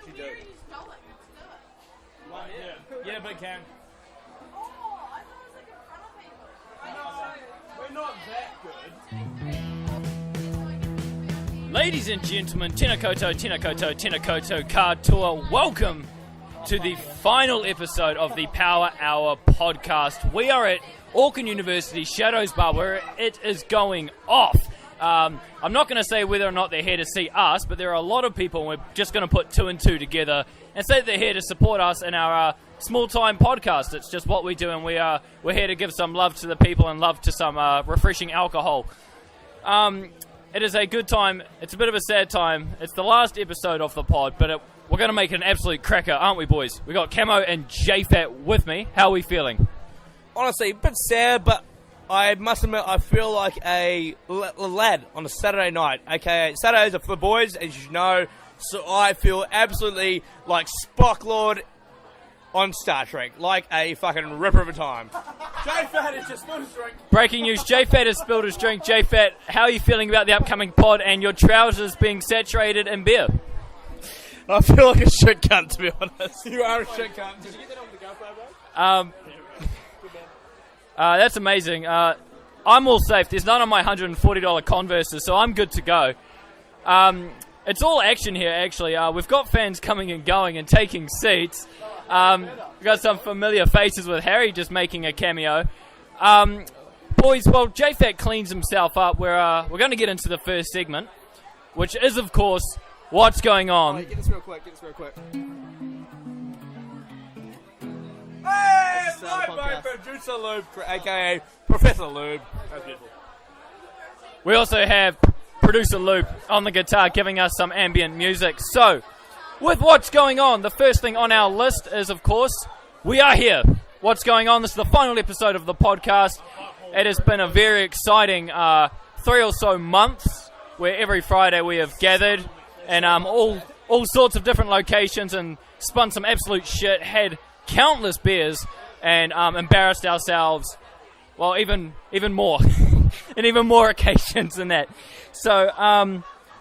actually do. You stole it. Let's do it. Yeah, but Cam. Oh, I thought it was like in front of people. I know. We're not that good. Ladies and gentlemen, tēnā koutou, katoa, welcome to the final episode of the Power Hour podcast. We are at Auckland University Shadows Bar where it is going off. I'm not going to say whether or not they're here to see us, but there are a lot of people, and we're just going to put two and two together and say that they're here to support us in our small-time podcast. It's just what we do, and we're here to give some love to the people and love to some refreshing alcohol. It is a good time. It's a bit of a sad time. It's the last episode of the pod, but we're going to make it an absolute cracker, aren't we, boys? We got Cammo and JFat with me. How are we feeling? Honestly, a bit sad, but I must admit I feel like a lad on a Saturday night. Okay, Saturdays are for boys, as you know, so I feel absolutely like Spock Lord on Star Trek, like a fucking ripper of a time. JFat has just spilled his drink. Breaking news, JFat has spilled his drink. JFat, how are you feeling about the upcoming pod and your trousers being saturated in beer? I feel like a shit cunt, to be honest. You are a shit cunt. Did you get that on the GoPro, bro? That's amazing. I'm all safe. There's none of my $140 Converses, so I'm good to go. It's all action here, actually. We've got fans coming and going and taking seats. We've got some familiar faces with Harry just making a cameo. Boys, well, JFat cleans himself up. We're going to get into the first segment, which is, of course, what's going on. Get this real quick. Hey, my producer Lube, a.k.a. Professor Lube. That's beautiful. We also have producer Luke on the guitar giving us some ambient music. So, with what's going on, the first thing on our list is, of course, we are here. What's going on? This is the final episode of the podcast. It has been a very exciting 3 or so months where every Friday we have gathered and all sorts of different locations and spun some absolute shit, had countless beers and embarrassed ourselves, well, even more, and even more occasions than that. So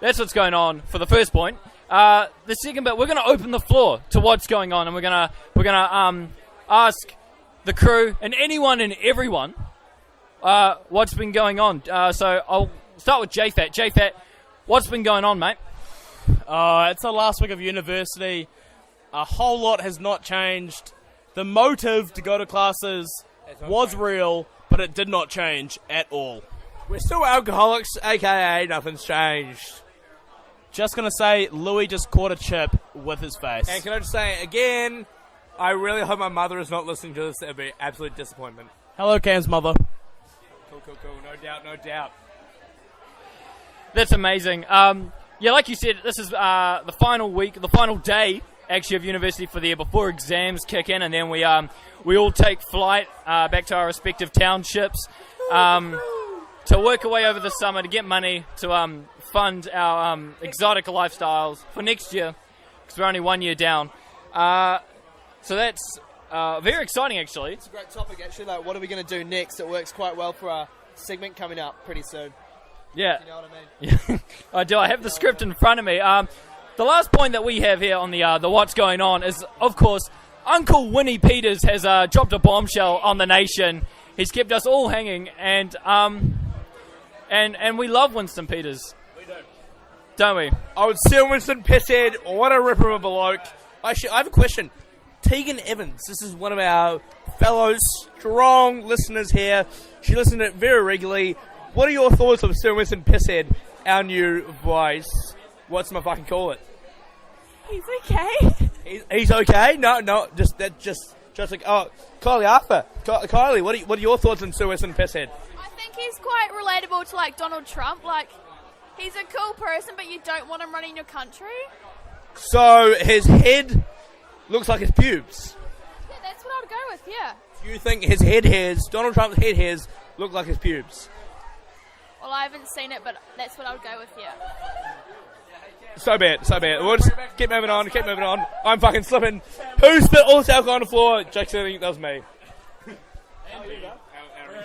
that's what's going on for the first point. The second bit, we're going to open the floor to what's going on, and we're gonna ask the crew and anyone and everyone what's been going on. So I'll start with JFat. JFat, what's been going on, mate? It's the last week of university. A whole lot has not changed. The motive to go to classes was real, but it did not change at all. We're still alcoholics, a.k.a. nothing's changed. Just going to say, Louis just caught a chip with his face. And can I just say, again, I really hope my mother is not listening to this. It would be an absolute disappointment. Hello, Cam's mother. Cool. No doubt. That's amazing. Yeah, like you said, this is the final week, the final day, actually, of university for the year before exams kick in, and then we all take flight back to our respective townships to work away over the summer to get money to fund our exotic lifestyles for next year, because we're only 1 year down. So that's very exciting, actually. It's a great topic, actually. Like, what are we going to do next? It works quite well for our segment coming up pretty soon. Yeah. You know what I mean? I do. I have the script in front of me. The last point that we have here on the what's going on is, of course, Uncle Winnie Peters has dropped a bombshell on the nation. He's kept us all hanging, and we love Winston Peters. We do. Don't we? I would say Winston Pisshead. What a ripper of a bloke. Actually, I have a question. Tegan Evans, this is one of our fellow strong listeners here. She listens to it very regularly. What are your thoughts of Sir Winston Pisshead, our new voice? What's my fucking call it? He's okay. He's okay? No, just like, oh, Kylie Arthur. Kylie, what are your thoughts on Sir Winston Pisshead? I think he's quite relatable to, like, Donald Trump. Like, he's a cool person, but you don't want him running your country. So, his head looks like his pubes. Yeah, that's what I would go with, yeah. Do you think his head hairs, Donald Trump's head hairs, look like his pubes? Well, I haven't seen it, but that's what I would go with, yeah. So bad. We'll just keep moving on. I'm fucking slipping. Who spit all this alcohol on the floor? Jackson, that was me.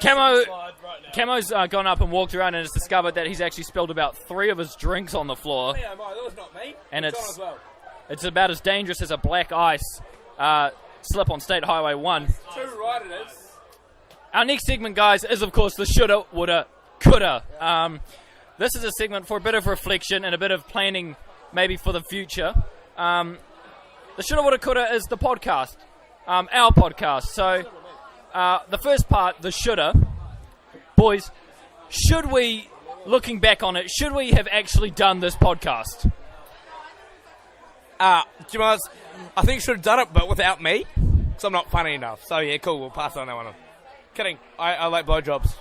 Cammo's gone up and walked around and has discovered that he's actually spilled about 3 of his drinks on the floor. Yeah, that was not me. And it's on as well. It's about as dangerous as a black ice slip on State Highway 1. Too right it is. Our next segment, guys, is of course the Shoulda, Woulda, Coulda. This is a segment for a bit of reflection and a bit of planning, maybe for the future. The Shoulda, Woulda, Coulda is the podcast, our podcast. So the first part, the shoulda, boys, should we, looking back on it, should we have actually done this podcast? Do you know what? I think you should have done it, but without me, because I'm not funny enough. So yeah, cool. We'll pass on that one. Kidding. I like blowjobs.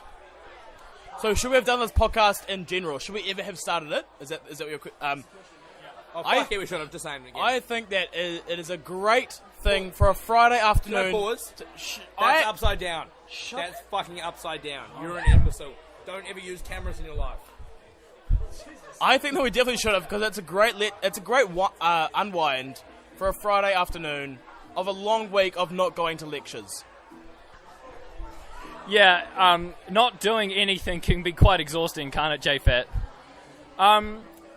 So should we have done this podcast in general? Should we ever have started it? Is that what your Yeah, we should have. Just saying it again. I think that it is a great thing for a Friday afternoon. No pause. That's upside down. That's fucking upside down. You're an imbecile. Don't ever use cameras in your life. I think that we definitely should have, because it's a great unwind for a Friday afternoon of a long week of not going to lectures. Yeah, not doing anything can be quite exhausting, can't it, JFAT?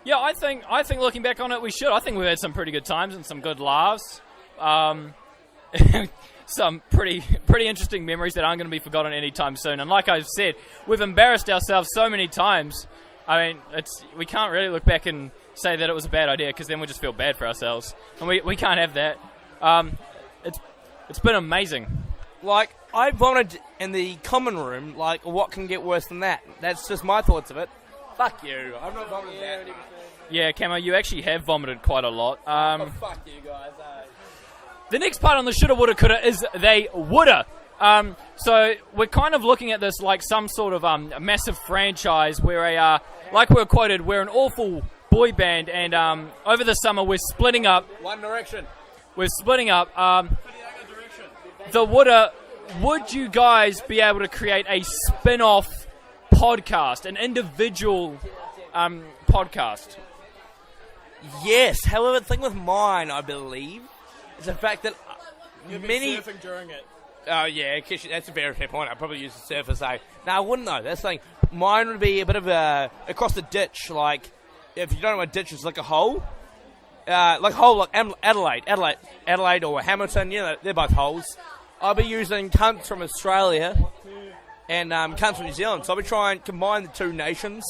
Yeah, I think looking back on it, we should. I think we've had some pretty good times and some good laughs. Some pretty interesting memories that aren't going to be forgotten anytime soon. And like I've said, we've embarrassed ourselves so many times. I mean, we can't really look back and say that it was a bad idea, because then we just feel bad for ourselves, and we can't have that. It's been amazing. Like, I vomited in the common room. Like, what can get worse than that? That's just my thoughts of it. Fuck you. I'm not vomiting that. Yeah, Cammo, you actually have vomited quite a lot. Fuck you guys. The next part on the Shoulda, Woulda, Coulda is they woulda. So we're kind of looking at this like some sort of massive franchise where like we were quoted, we're an awful boy band, and over the summer we're splitting up. One Direction. We're splitting up. The Woulda, would you guys be able to create a spin-off podcast, an individual podcast? Yes. However, the thing with mine, I believe, is the fact that many... surfing during it. Oh, yeah, that's a very fair point. I'd probably use the surf as no, I wouldn't, though. That's the thing. Mine would be a bit of across the ditch. Like, if you don't know what a ditch is, like a hole. Like Adelaide or Hamilton, yeah, they're both holes. I'll be using cunts from Australia and cunts from New Zealand. So I'll be trying to combine the two nations.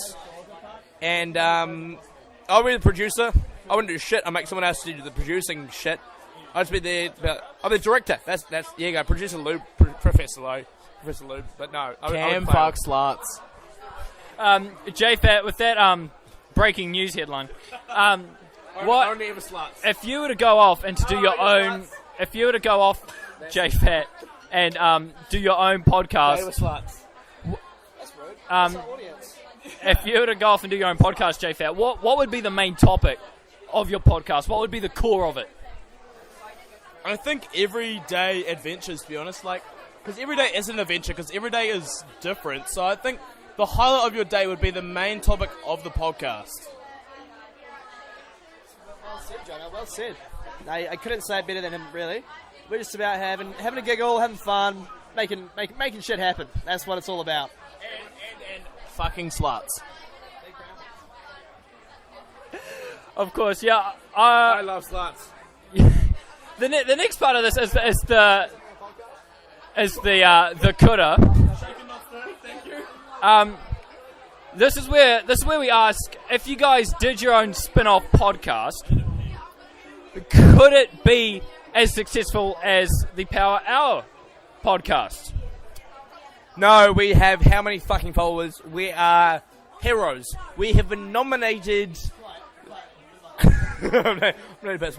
And I'll be the producer. I wouldn't do shit. I'll make someone else do the producing shit. I'll just be there. I'll be the director. That's yeah, you go. Producer Lube, Professor Lube. But no, Cam fuck sluts. JFAT, with that breaking news headline, what only ever sluts. if you were to go off and to do your own? If you were to go off, JFAT, and do your own podcast, They were sluts. That's rude. That's our audience. if you were to go off and do your own podcast, JFAT, what would be the main topic of your podcast? What would be the core of it? I think everyday adventures, to be honest, like, because every day is an adventure, because every day is different. So I think the highlight of your day would be the main topic of the podcast. Well said, Jono. Well said. I couldn't say it better than him, really. We're just about having a giggle, having fun, making shit happen. That's what it's all about. And fucking sluts. Of course, yeah. I love sluts. The next part of this is the Coulda. This is where we ask, if you guys did your own spin-off podcast, could it be as successful as the Power Hour podcast? No, we have how many fucking followers? We are heroes. We have been nominated. We're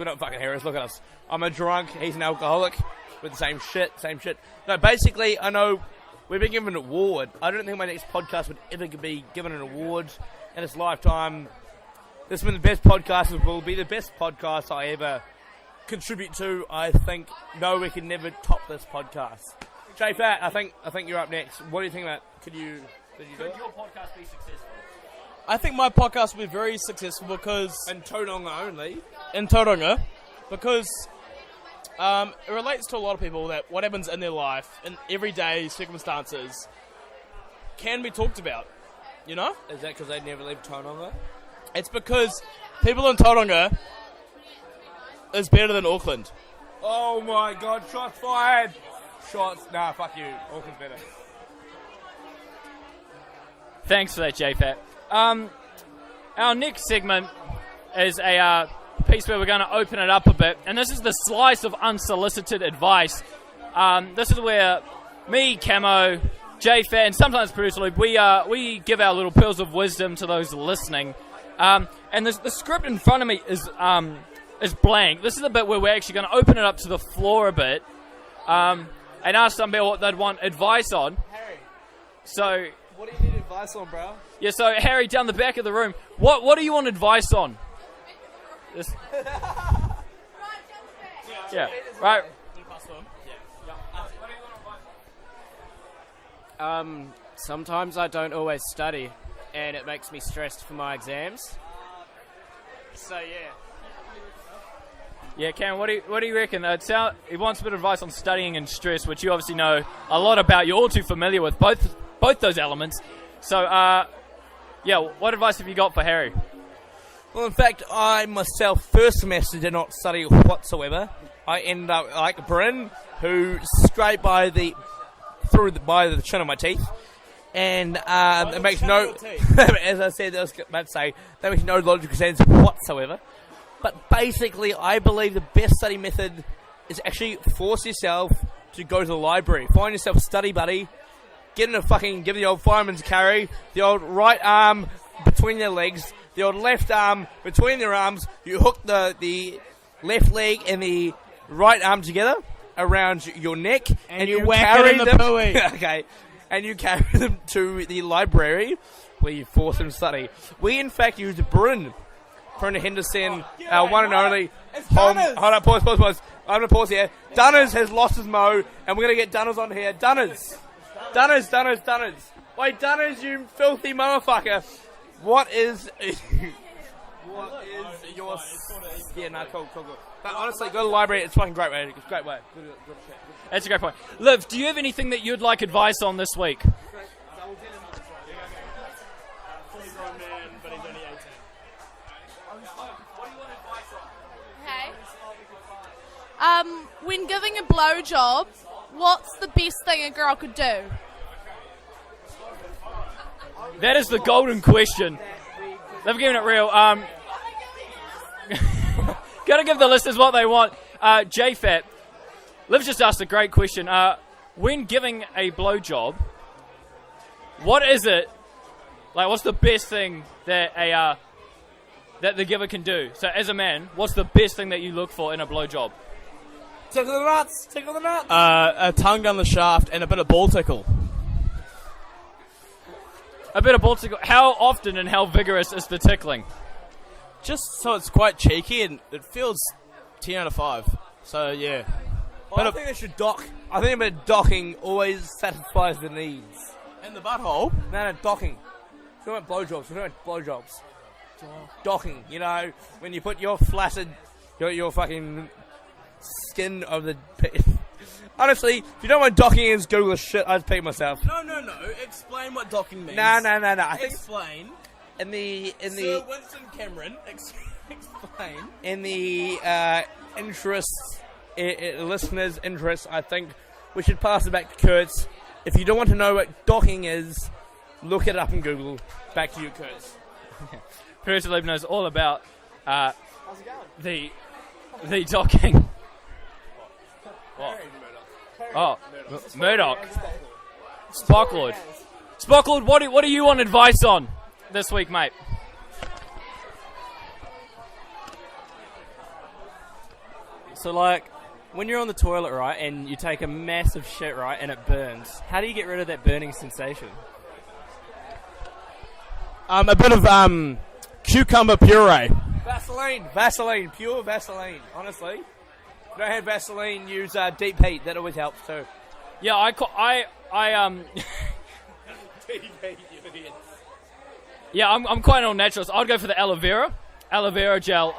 not fucking heroes. Look at us. I'm a drunk. He's an alcoholic. With the same shit. No, basically, I know we've been given an award. I don't think my next podcast would ever be given an award in its lifetime. This has been the best podcast. It will be the best podcast I ever contribute to. I think no, we can never top this podcast. JFAT, I think you're up next. What do you think about? Could you do it? Your podcast be successful? I think my podcast will be very successful because... In Tauranga only. In Tauranga. Because it relates to a lot of people that what happens in their life, in everyday circumstances, can be talked about. You know? Is that because they never leave Tauranga? It's because people in Tauranga is better than Auckland. Oh my God! Shots fired. Shots. Nah, fuck you. Auckland's better. Thanks for that, JFAT. Our next segment is a piece where we're going to open it up a bit, and this is the slice of unsolicited advice. This is where me, Cammo, JFAT, and sometimes producer Luke, we give our little pearls of wisdom to those listening. And the script in front of me is blank. This is the bit where we're actually going to open it up to the floor a bit, and ask some people what they'd want advice on. Harry, So, what do you need advice on, bro? yeah, so Harry, down the back of the room, what do you want advice on? This- yeah, right. Sometimes I don't always study, and it makes me stressed for my exams. So yeah. Yeah, Cam, what do you reckon? He wants a bit of advice on studying and stress, which you obviously know a lot about. You're all too familiar with both those elements. So, yeah, what advice have you got for Harry? Well, in fact, I myself, first semester, did not study whatsoever. I ended up like Bryn, who scraped by the chin of my teeth, and it makes no, as I said, I was about to say, that makes no logical sense whatsoever. But basically, I believe the best study method is actually force yourself to go to the library. Find yourself a study buddy. Give the old fireman's carry, the old right arm between their legs, the old left arm between their arms. You hook the left leg and the right arm together around your neck, and you whack carry it in the them. pooey. Okay, and you carry them to the library where you force them to study. We in fact used Bryn Henderson, our one and only home. Hold on, pause. I'm gonna pause here. Dunners has lost his mo, and we're gonna get Dunners on here. Dunners. Wait, Dunners, you filthy motherfucker. What is your... Yeah, no, cool. But honestly, go to the library. It's fucking great, man. It's a great way. Good shit. That's a great point. Liv, do you have anything that you'd like advice on this week? Okay. When giving a blowjob, what's the best thing a girl could do? That is the golden question. They've given it real. Gotta give the listeners what they want. JFAT, Liv's just asked a great question. When giving a blowjob, what is it? Like, what's the best thing that that the giver can do? So, as a man, what's the best thing that you look for in a blowjob? Tickle the nuts. A tongue down the shaft and a bit of ball tickle. A bit of ball tickle. How often and how vigorous is the tickling? Just so it's quite cheeky and it feels 10 out of 5. So, yeah. I think they should dock. I think a bit of docking always satisfies the needs. In the butthole? No, docking. We're talking about blowjobs. Docking, you know, when you put your flaccid, your fucking skin of the... Honestly, if you don't know what docking is, Google the shit. I'd pay myself. No. Explain what docking means. No. I think Explain. Sir Winston Cameron, explain. In the listeners' interest, I think we should pass it back to Kurtz. If you don't want to know what docking is, look it up in Google. Back to you, Kurtz. Producer Liv knows all about the docking. Oh, Murdoch. Sparklord. Sparklord, what do you want advice on this week, mate? So like, when you're on the toilet, right, and you take a massive shit, right, and it burns, how do you get rid of that burning sensation? A bit of cucumber puree. Vaseline, pure Vaseline. Honestly, if you don't have Vaseline, use deep heat. That always helps too. Yeah, I Deep heat, you idiot. Yeah, I'm quite an all naturalist. I'd go for the aloe vera gel.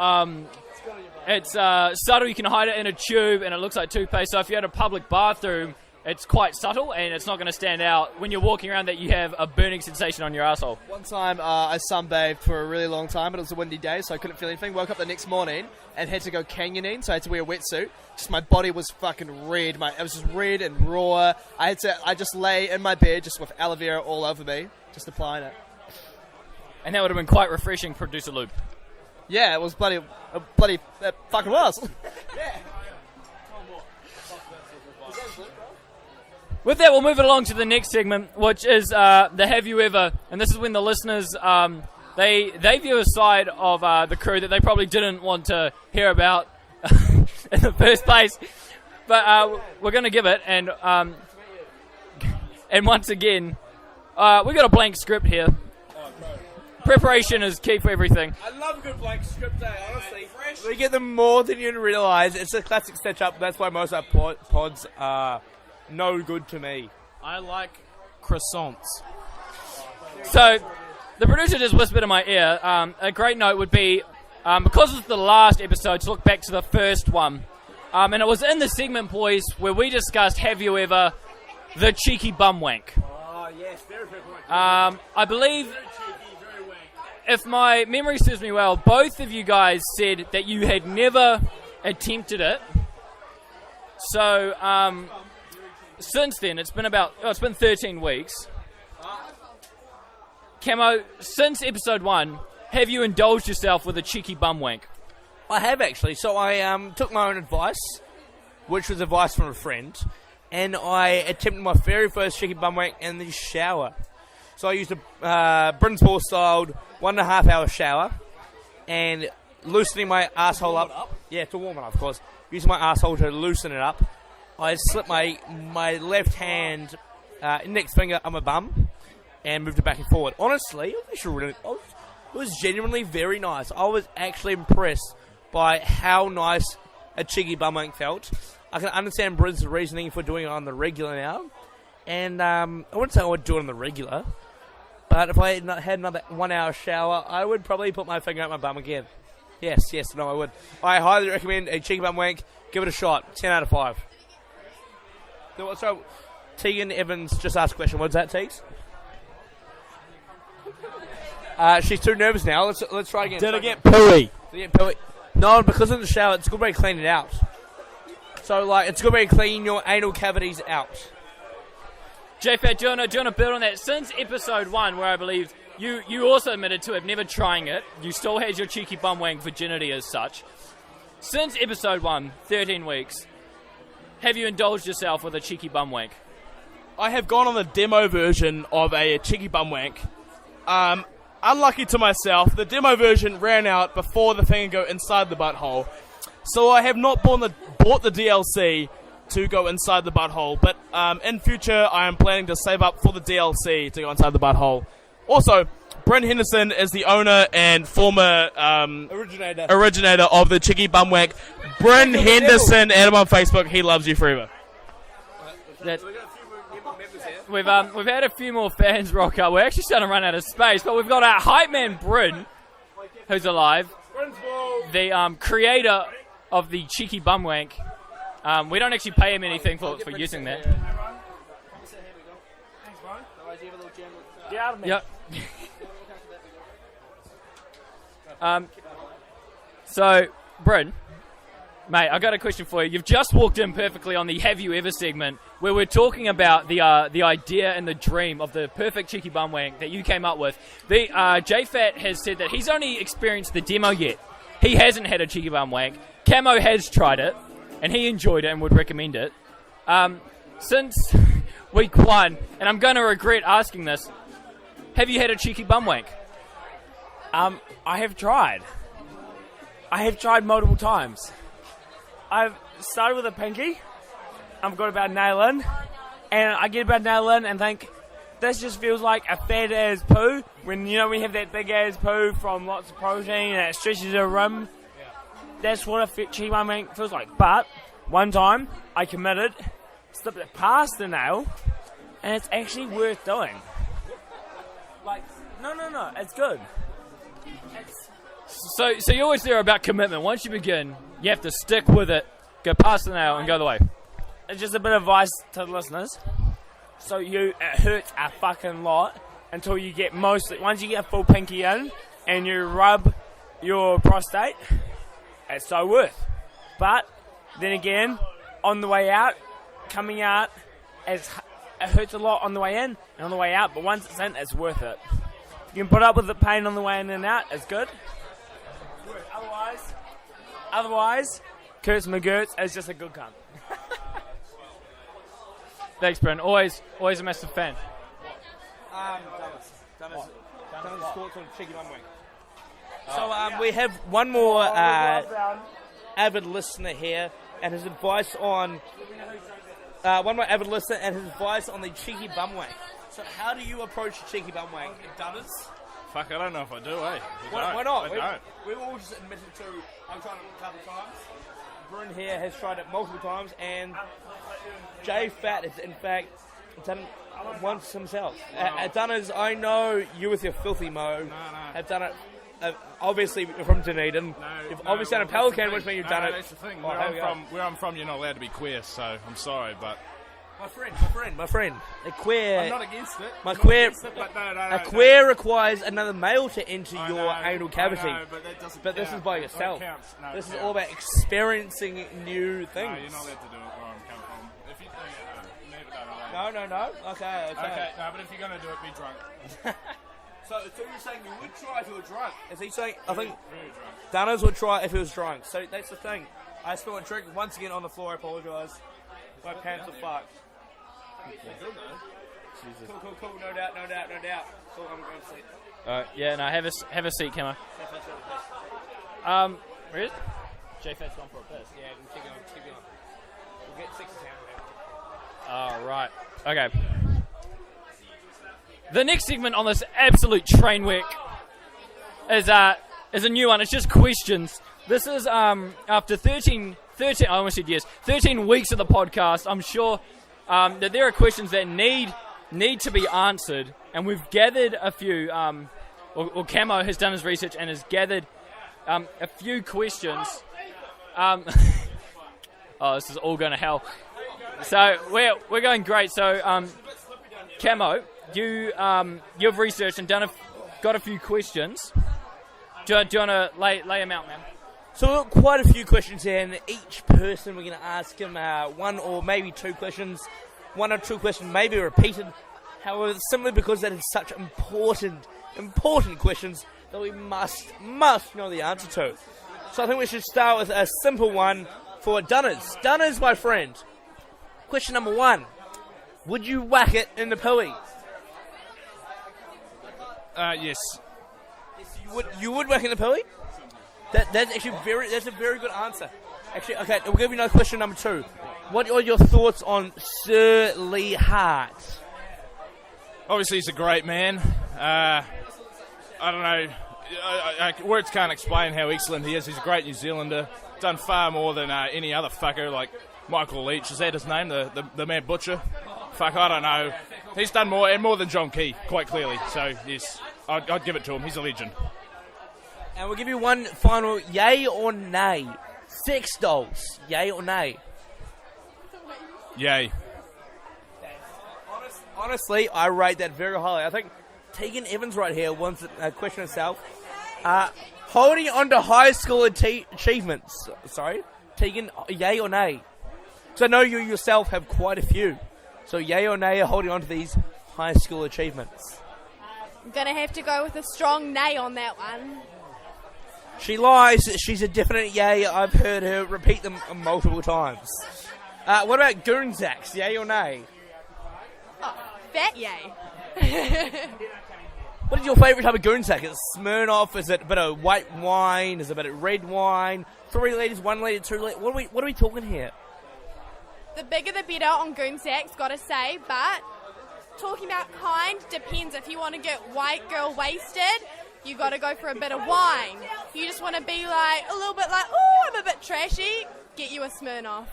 It's subtle. You can hide it in a tube, and it looks like toothpaste. So if you're at a public bathroom it's quite subtle and it's not going to stand out when you're walking around that you have a burning sensation on your asshole. One time I sunbathed for a really long time, but it was a windy day, so I couldn't feel anything. Woke up the next morning and had to go canyoning, so I had to wear a wetsuit. Just my body was fucking red. It was just red and raw. I just lay in my bed just with aloe vera all over me, just applying it. And that would have been quite refreshing, Producer Luke. Yeah, it was bloody, it fucking was. Yeah. With that, we'll move it along to the next segment, which is the Have You Ever, and this is when the listeners, they view a side of the crew that they probably didn't want to hear about in the first place, but we're going to give it, and once again, we got a blank script here. Preparation is key for everything. I love a good blank script, honestly. We get them more than you realise. It's a classic stitch-up. That's why most of our pods are no good to me. I like croissants. So, the producer just whispered in my ear, a great note would be, because it's the last episode, to look back to the first one. And it was in the segment, boys, where we discussed Have You Ever, the cheeky bum wank. Oh, yes, very point. I believe, if my memory serves me well, both of you guys said that you had never attempted it. So, since then, it's been 13 weeks. Cammo, since episode 1, have you indulged yourself with a cheeky bum wank? I have, actually. So I took my own advice, which was advice from a friend, and I attempted my very first cheeky bum wank in the shower. So I used a Brinsmore-styled 1.5 hour shower, and loosening my asshole up. Yeah, to warm it up, of course. Using my asshole to loosen it up. I slipped my left hand, index finger on my bum, and moved it back and forward. Honestly, it was genuinely very nice. I was actually impressed by how nice a cheeky bum wank felt. I can understand Briz's reasoning for doing it on the regular now, and I wouldn't say I would do it on the regular, but if I had another 1 hour shower, I would probably put my finger up my bum again. Yes, no, I would. I highly recommend a cheeky bum wank. Give it a shot. 10 out of 5. So, Tegan Evans just asked a question. What's that, Teags? She's too nervous now. Let's try again. Did it get puree? No, because in the shower, it's a good way to clean it out. So, it's a good way to clean your anal cavities out. JFat, do you want to build on that? Since episode 1, where I believe you also admitted to have never trying it, you still had your cheeky bum wank virginity as such. Since episode 1, 13 weeks, have you indulged yourself with a cheeky bum wank? I have gone on the demo version of a cheeky bum wank. Unlucky to myself, the demo version ran out before the thing could go inside the butthole. So I have not bought the DLC to go inside the butthole. But in future, I am planning to save up for the DLC to go inside the butthole. Also, Bryn Henderson is the owner and former originator of the cheeky bum wank. Bryn Henderson, add him on Facebook. He loves you forever. We've had a few more fans rock up. We're actually starting to run out of space, but we've got our hype man Bryn, who's alive, the creator of the cheeky bum wank. We don't actually pay him anything for using that. Get out of me. Yep. So, Bryn, mate, I got a question for you. You've just walked in perfectly on the Have You Ever segment, where we're talking about the idea and the dream of the perfect cheeky bum wank that you came up with. JFat has said that he's only experienced the demo yet. He hasn't had a cheeky bum wank. Cammo has tried it, and he enjoyed it and would recommend it. Since week 1, and I'm going to regret asking this, have you had a cheeky bum wank? I have tried. I have tried multiple times. I've started with a pinky. I've got about nail in. And I get about nail in and think, this just feels like a fat ass poo. When, we have that big ass poo from lots of protein and it stretches a rim. That's what a cheeky bum wank feels like. But, one time, I committed, slipped it past the nail, and it's actually worth doing. No, it's good. So you always hear about commitment. Once you begin, you have to stick with it, go past the nail, and go the way. just a bit of advice to the listeners. So it hurts a fucking lot until you get once you get a full pinky in and you rub your prostate, it's so worth. But then again, on the way out, coming out, it hurts a lot on the way in and on the way out, but once it's in, it's worth it. You can put up with the pain on the way in and out, it's good. Otherwise, Kurtz McGurtz is just a good cunt. Thanks, Bryn. Always a massive fan. Dunners thoughts on cheeky bum wing. So we have one more avid listener here, and his advice on the cheeky bum wing. So how do you approach cheeky bum wing? Dunners? Fuck, I don't know if I do, eh? Why not? I don't. We've all just admitted to, I've tried it a couple of times. Bryn here has tried it multiple times, and Jay Fat has in fact done it once himself. Dunners, I know you with your filthy mo have done it. Obviously from Dunedin. You've obviously done a Pelican, which means you've done it. That's the thing. Oh, Where I'm from, you're not allowed to be queer, so I'm sorry, but My friend. A queer. I'm not against it. A queer requires another male to enter your anal cavity. But that doesn't But this count. is by That yourself. counts. No, This is yeah. all about experiencing new things. No, you're not allowed to do it where I'm coming from. If you never done it. No. Okay. Okay, no, but if you're gonna do it, be drunk. So you're saying you would try if you were drunk? Is he saying? I think Very drunk. Dunners would try if he was drunk. So that's the thing. I spilled a drink once again on the floor. I apologise. My pants are fucked. Cool. No doubt. Cool, I'm going to sleep. Yeah, no, have a seat, Cammo. Where is it? J-Fat's gone for a piss. Yeah, keep going. We'll get 6 down Oh, right. Okay. The next segment on this absolute train wreck is a new one. It's just questions. This is after 13 I almost said yes, 13 weeks of the podcast. I'm sure that there are questions that need to be answered, and we've gathered a few. Or Cammo has done his research and has gathered a few questions. Oh, this is all going to hell. So we're going great. So Cammo, you've researched and got a few questions. Do you want to lay them out, man? So we've got quite a few questions here, and each person we're going to ask him one or maybe two questions. One or two questions may be repeated. However, simply because that is such important questions that we must know the answer to. So I think we should start with a simple one for Dunners. Dunners, my friend. Question number 1. Would you whack it in the pooey? Yes. You would whack in the pooey? That's actually that's a very good answer. Actually, okay, we'll give you another question number 2. What are your thoughts on Sir Leigh Hart? Obviously, he's a great man. I don't know. Words can't explain how excellent he is. He's a great New Zealander. Done far more than any other fucker like Michael Leach. Is that his name? The man butcher? Fuck, I don't know. He's done more, and more than John Key, quite clearly. So, yes, I'd give it to him. He's a legend. And we'll give you one final yay or nay. Sex dolls, yay or nay? Yay. Honestly, I rate that very highly. I think Tegan Evans right here wants a question herself. Holding on to high school achievements. Sorry? Tegan, yay or nay? So I know you yourself have quite a few. So yay or nay holding on to these high school achievements? I'm going to have to go with a strong nay on that one. She lies. She's a definite yay. I've heard her repeat them multiple times. What about Goonzacks? Yay or nay? Fat yay. What is your favourite type of Goonsack? Is it Smirnoff? Is it a bit of white wine? Is it a bit of red wine? 3 litres, 1 litre, 2 litres? What are we talking here? The bigger the better on Goonsacks, gotta say, but talking about kind depends. If you want to get white girl wasted, you gotta go for a bit of wine. If you just want to be like, a little bit like, oh, I'm a bit trashy, get you a Smirnoff.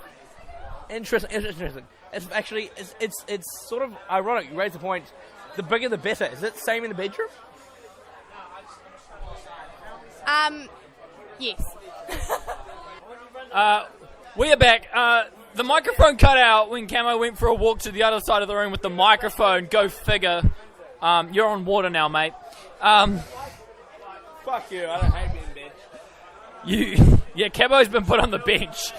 Interesting. It's actually, it's sort of ironic. You raise the point. The bigger the better. Is it the same in the bedroom? Yes. We are back. The microphone cut out when Cammo went for a walk to the other side of the room with the microphone. Go figure. You're on water now, mate. Fuck you, I don't hate being bench. Yeah, Cammo's been put on the bench.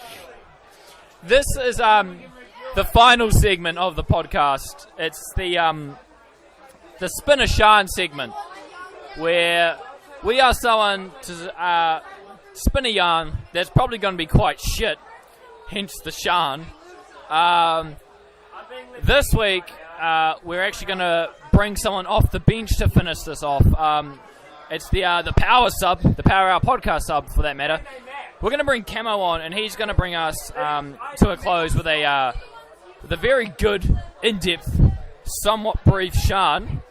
This is the final segment of the podcast. It's the Spinner Sharn segment, where we ask someone to spin a yarn that's probably going to be quite shit, hence the Sharn. This week, we're actually going to bring someone off the bench to finish this off. It's the Power sub, the Power Hour podcast sub, for that matter. We're going to bring Cammo on, and he's going to bring us to a close with a very good, in-depth, somewhat brief Sharn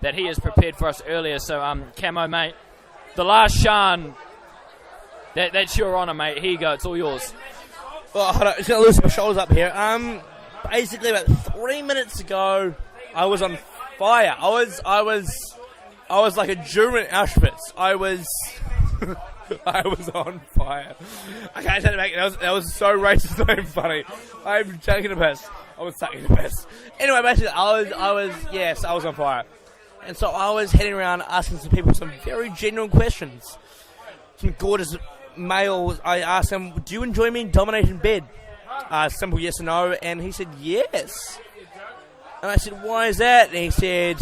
that he has prepared for us earlier. So, Cammo, mate, the last Sharn, that's your honour, mate. Here you go. It's all yours. Oh, hold on. I'm just going to loosen my shoulders up here. Basically, about 3 minutes ago, I was on fire. I was like a Jew in Auschwitz. I was on fire. I can't take it back. That was so racist, not even funny. I'm taking a piss. I was taking a piss. Anyway, basically, I was on fire. And so I was heading around asking some people some very genuine questions. Some gorgeous males. I asked him, do you enjoy being dominated in bed? Simple yes or no. And he said, yes. And I said, why is that? And he said,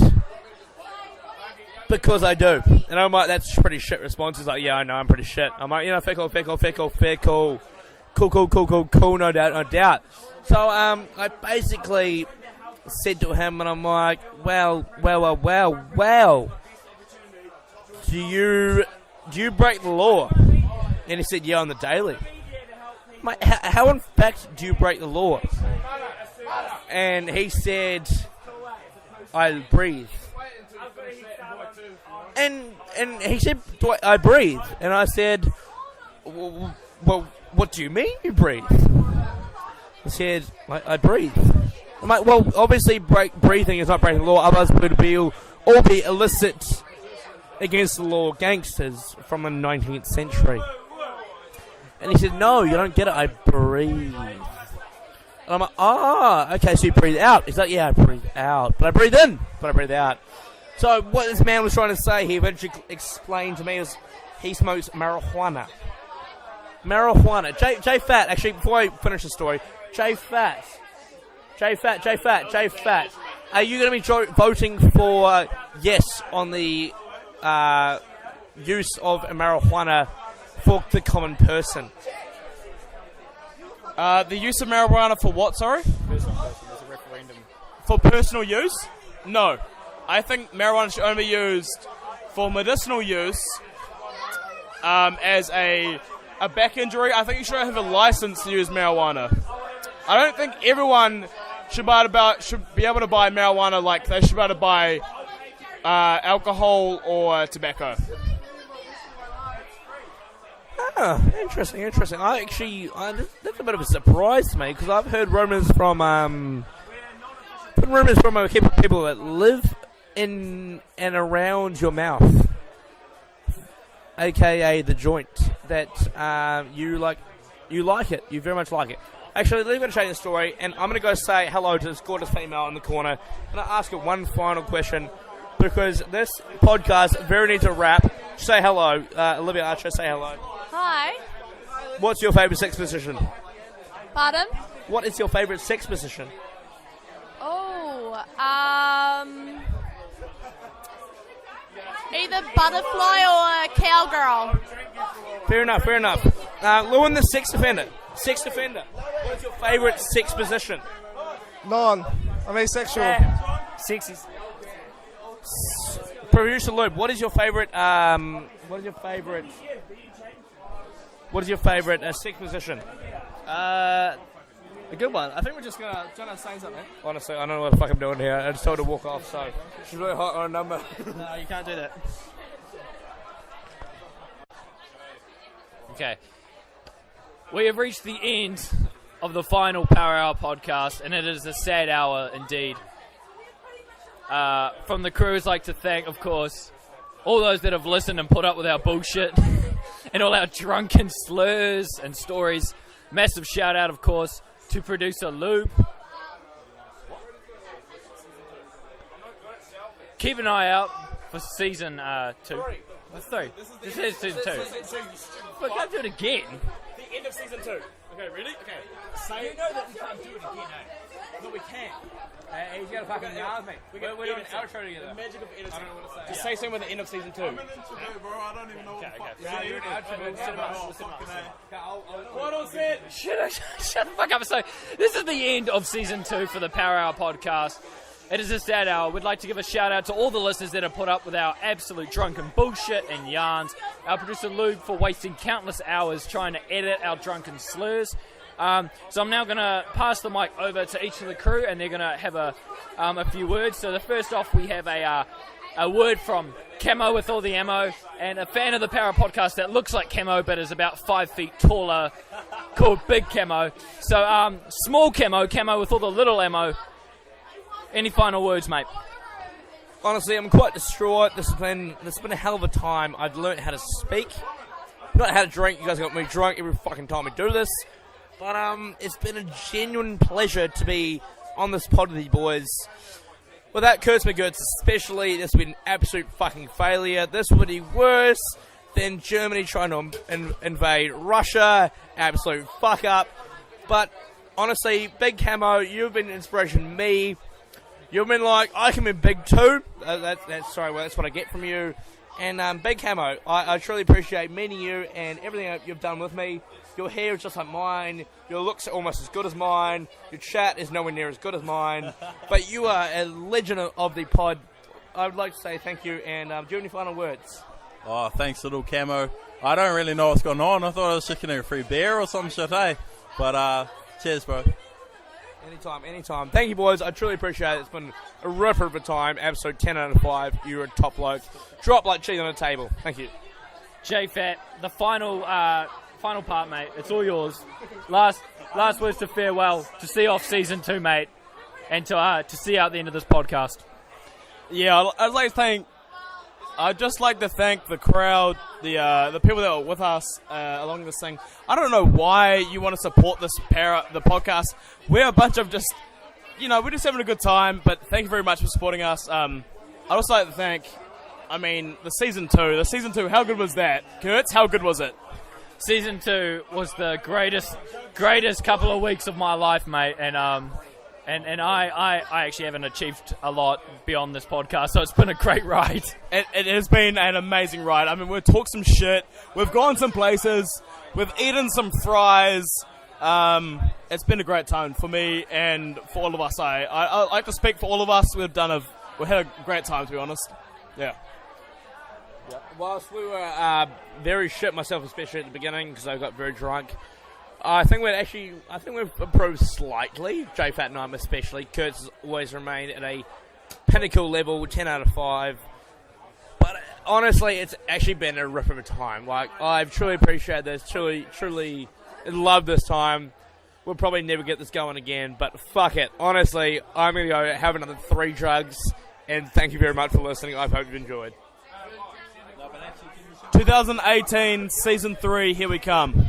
because I do. And I'm like, that's a pretty shit response. He's like, yeah, I know, I'm pretty shit. I'm like, fickle. Cool, no doubt. So, I basically said to him, and I'm like, well. Do you break the law? And he said, yeah, on the daily. I'm like, how in fact do you break the law? And he said, I breathe. And he said, I breathe. And I said, well, what do you mean you breathe? He said, I breathe. I'm like, well, obviously breathing is not breaking the law, otherwise it would all be illicit against the law gangsters from the 19th century. And he said, no, you don't get it, I breathe. And I'm like, okay, so you breathe out. He's like, yeah, I breathe out. But I breathe in, but I breathe out. So what this man was trying to say, he eventually explained to me, is he smokes marijuana. J Fat, actually, before I finish the story, J Fat. Are you going to be voting for yes on the use of marijuana for the common person? The use of marijuana for what, sorry? There's a referendum. For personal use? No. I think marijuana should only be used for medicinal use as a back injury. I think you should have a license to use marijuana. I don't think everyone should be able to buy marijuana like they should be able to buy alcohol or tobacco. Interesting. That's a bit of a surprise to me, because I've heard rumors from people that live in and around your mouth, aka the joint, that you like it. You very much like it. Actually, let me go change the story, and I'm going to go say hello to this gorgeous female in the corner, and I'll ask her one final question, because this podcast very needs a wrap. Say hello. Olivia Archer, say hello. Hi. What's your favourite sex position? Pardon? What is your favourite sex position? Oh, either butterfly or cowgirl. Fair enough. Lewin, the sex offender. What's your favourite sex position? None. I'm asexual. Sexy. Producer Luke, what is your favourite sex position? A good one. I think we're just going to say something. Honestly, I don't know what the fuck I'm doing here. I just told her to walk off, so she's really hot on a number. No, you can't do that. Okay. We have reached the end of the final Power Hour podcast, and it is a sad hour indeed. From the crew, I'd like to thank, of course, all those that have listened and put up with our bullshit and all our drunken slurs and stories. Massive shout out, of course. to producer Lube. Keep an eye out for season 2. What's 3? This is season 2. But can't do it again. The end of season 2. Okay, ready? Okay. Say You know that we can't do it again, eh? No, we can. He's got to fucking yell at me. We're doing an outro together. The magic of editing. I don't know what to say. Just say something with the end of season 2. I'm an introvert, bro. I don't even know what the fuck Yeah, you're an outro. We'll set 'em up, we'll set 'em up. What on set? Shut the fuck up. So, this is the end of season 2 for the Power Hour podcast. It is a sad hour. We'd like to give a shout out to all the listeners that have put up with our absolute drunken bullshit and yarns. Our producer Lube for wasting countless hours trying to edit our drunken slurs. So I'm now going to pass the mic over to each of the crew, and they're going to have a few words. So the first off, we have a word from Cammo with all the ammo, and a fan of the Power podcast that looks like Cammo but is about 5 feet taller, called Big Cammo. So small Cammo with all the little ammo. Any final words, mate? Honestly, I'm quite distraught. This has been a hell of a time. I've learned how to speak, not how to drink. You guys got me drunk every fucking time we do this. But it's been a genuine pleasure to be on this pod with you boys. Without Kurtz McGurts especially, this would be an absolute fucking failure. This would be worse than Germany trying to invade Russia. Absolute fuck up. But honestly, Big Cammo, you've been an inspiration to me. You've been like, I can be big too. That's what I get from you. And Big Cammo, I truly appreciate meeting you and everything you've done with me. Your hair is just like mine. Your looks are almost as good as mine. Your chat is nowhere near as good as mine. But you are a legend of the pod. I would like to say thank you. And do you have any final words? Oh, thanks, little Cammo. I don't really know what's going on. I thought I was just getting a free beer or some shit, eh? But cheers, bro. Anytime. Thank you, boys. I truly appreciate it. It's been a ripper of a time. Episode 10 out of 5. You're a top bloke. Drop like cheese on the table. Thank you. J-Fat, the final part, mate. It's all yours. Last words to farewell, to see off season 2, mate, and to see out the end of this podcast. Yeah, I'd just like to thank the crowd, the people that were with us along this thing. I don't know why you want to support the podcast. We're a bunch of just, we're just having a good time, but thank you very much for supporting us. I'd also like to thank, the season 2. The season 2, how good was that? Kurtz, how good was it? Season 2 was the greatest couple of weeks of my life, mate, and I actually haven't achieved a lot beyond this podcast, so it's been a great ride. It has been an amazing ride. We've talked some shit. We've gone some places. We've eaten some fries. It's been a great time for me and for all of us. I like to speak for all of us. We've had a great time, to be honest. Yeah. Whilst we were very shit, myself especially at the beginning, because I got very drunk, I think we've improved slightly. J-Fat and I especially. Kurtz has always remained at a pinnacle level, 10 out of 5. But honestly, it's actually been a rip of a time. Like, I've truly appreciated this, truly love this time. We'll probably never get this going again, but fuck it. Honestly, I'm going to go have another 3 drugs, and thank you very much for listening. I hope you've enjoyed. 2018, Season 3, here we come.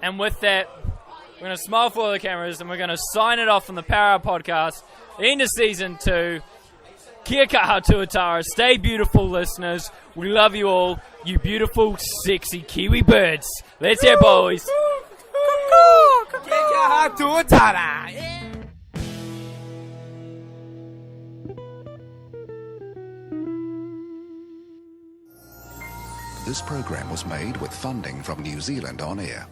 And with that, we're going to smile for all the cameras, and we're going to sign it off from the Power Hour podcast. Into Season 2. Kia kaha tuatara. Stay beautiful, listeners. We love you all, you beautiful, sexy Kiwi birds. Let's hear, boys. Kia kaha tuatara. This program was made with funding from New Zealand On Air.